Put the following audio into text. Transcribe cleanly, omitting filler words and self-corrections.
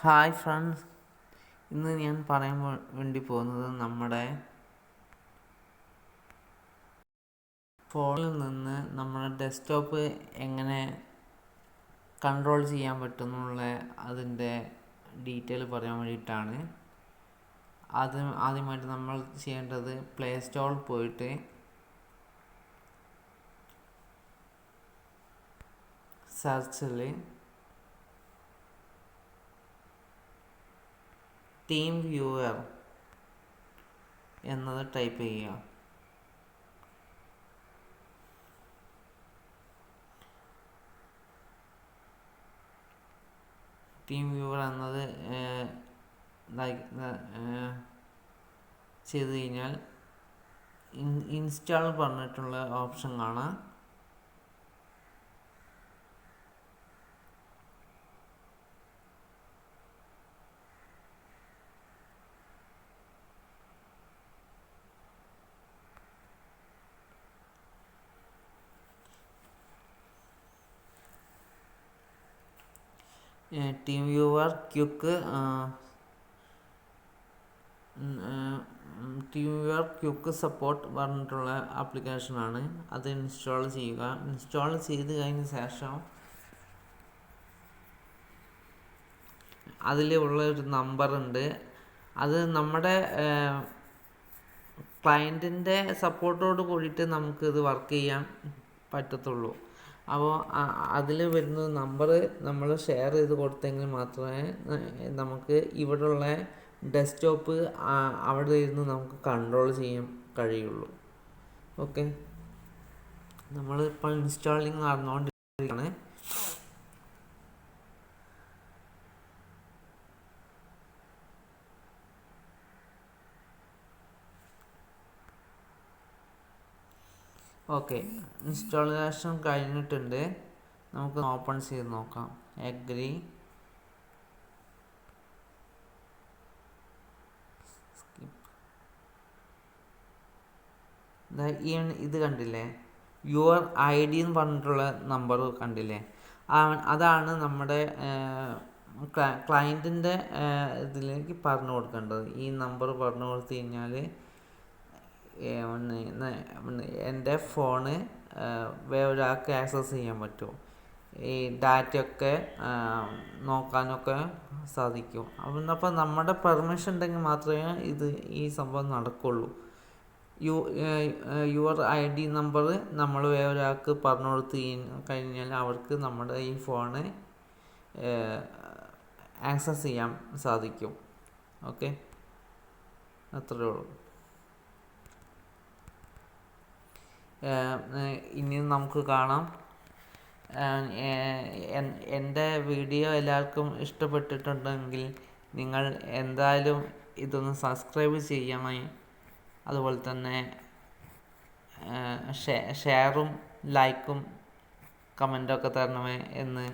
Hi friends, ഇന്ന് ഞാൻ പറയാൻ വേണ്ടി പോകുന്നത് നമ്മുടെ ഫോണിൽ നിന്ന് നമ്മുടെ ഡെസ്ക്ടോപ്പ് എങ്ങനെ കൺട്രോൾ ചെയ്യാൻ പറ്റുമെന്നുള്ള അതിൻ്റെ ഡീറ്റെയിൽ പറയാൻ വേണ്ടിയിട്ടാണ്. ആദ്യമായിട്ട് നമ്മൾ ചെയ്യേണ്ടത് പ്ലേ സ്റ്റോറിൽ പോയിട്ട് സെർച്ചിൽ ടീം വ്യൂവർ എന്നത് ടൈപ്പ് ചെയ്യുക. ടീം വ്യൂവർ എന്നത് ചെയ്ത് കഴിഞ്ഞാൽ ഇൻസ്റ്റാൾ പറഞ്ഞിട്ടുള്ള ഓപ്ഷൻ കാണാം. ടീം വ്യൂവർ ക്യുക്ക് സപ്പോർട്ട് പറഞ്ഞിട്ടുള്ള ആപ്ലിക്കേഷനാണ്. അത് ഇൻസ്റ്റാൾ ചെയ്യുക. ഇൻസ്റ്റാൾ ചെയ്ത് കഴിഞ്ഞ ശേഷം അതിൽ ഉള്ള ഒരു നമ്പറുണ്ട്. അത് നമ്മുടെ ക്ലയൻറ്റിൻ്റെ സപ്പോർട്ടോട് കൂടിയിട്ട് നമുക്കിത് വർക്ക് ചെയ്യാൻ പറ്റത്തുള്ളൂ. അപ്പോൾ അതിൽ വരുന്ന നമ്പർ നമ്മൾ ഷെയർ ചെയ്ത് കൊടുത്തെങ്കിൽ മാത്രമേ നമുക്ക് ഇവിടെയുള്ള ഡെസ്ക്ടോപ്പ് അവിടെ ഇരുന്ന് നമുക്ക് കൺട്രോൾ ചെയ്യാൻ കഴിയുള്ളൂ. ഓക്കെ, നമ്മളിപ്പോൾ ഇൻസ്റ്റാളിങ് നടന്നുകൊണ്ടിരിക്കുകയാണ്. ഓക്കെ, ഇൻസ്റ്റാളേഷൻ കഴിഞ്ഞിട്ടുണ്ട്. നമുക്ക് ഓപ്പൺ ചെയ്ത് നോക്കാം. അഗ്രി, ഇത് കണ്ടില്ലേ, യുവർ ID എന്ന് പറഞ്ഞിട്ടുള്ള നമ്പർ കണ്ടില്ലേ, അതാണ് നമ്മുടെ ക്ലയൻറ്റിൻ്റെ ഇതിലേക്ക് പറഞ്ഞു കൊടുക്കേണ്ടത്. ഈ നമ്പർ പറഞ്ഞു കൊടുത്തു കഴിഞ്ഞാൽ എൻ്റെ ഫോണ് വേറൊരാൾക്ക് ആക്സസ് ചെയ്യാൻ പറ്റും. ഈ ഡാറ്റയൊക്കെ നോക്കാനൊക്കെ സാധിക്കും. അപ്പോൾ നമ്മുടെ പെർമിഷൻ ഉണ്ടെങ്കിൽ മാത്രമേ ഈ സംഭവം നടക്കുള്ളൂ. യുവർ ID നമ്പർ നമ്മൾ വേറൊരാൾക്ക് പറഞ്ഞു കൊടുത്ത് കഴിഞ്ഞാൽ അവർക്ക് നമ്മുടെ ഈ ഫോണ് ആക്സസ് ചെയ്യാൻ സാധിക്കും. ഓക്കെ, അത്രയേ ഉള്ളൂ. ഇനി നമുക്ക് കാണാം. എൻ്റെ വീഡിയോ എല്ലാവർക്കും ഇഷ്ടപ്പെട്ടിട്ടുണ്ടെങ്കിൽ നിങ്ങൾ എന്തായാലും ഇതൊന്ന് സബ്സ്ക്രൈബ് ചെയ്യണേ. അതുപോലെ തന്നെ ഷെയറും ലൈക്കും കമൻറ്റൊക്കെ തരണമേ എന്ന്